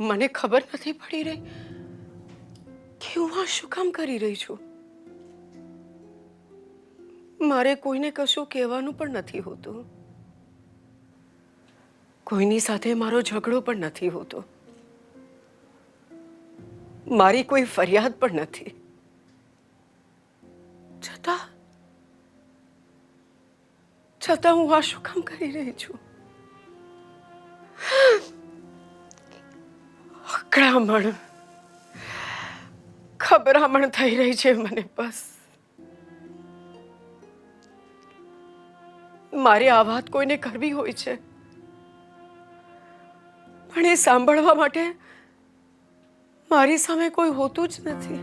મને ખબર નથી પડી રહી કે હું આ શું કામ કરી રહી છું. મારે કોઈને કશું કહેવાનું પણ નથી હોતું. કોઈની સાથે મારો ઝઘડો પણ નથી હોતો. મારી કોઈ ફરિયાદ પણ નથી. છતાં હું આ શું કામ કરી રહી છું? ખબરામણ થઈ રહી છે મને. બસ મારે આ વાત કોઈને કરવી હોય છે, પણ એ સાંભળવા માટે મારી સામે કોઈ હોતું જ નથી.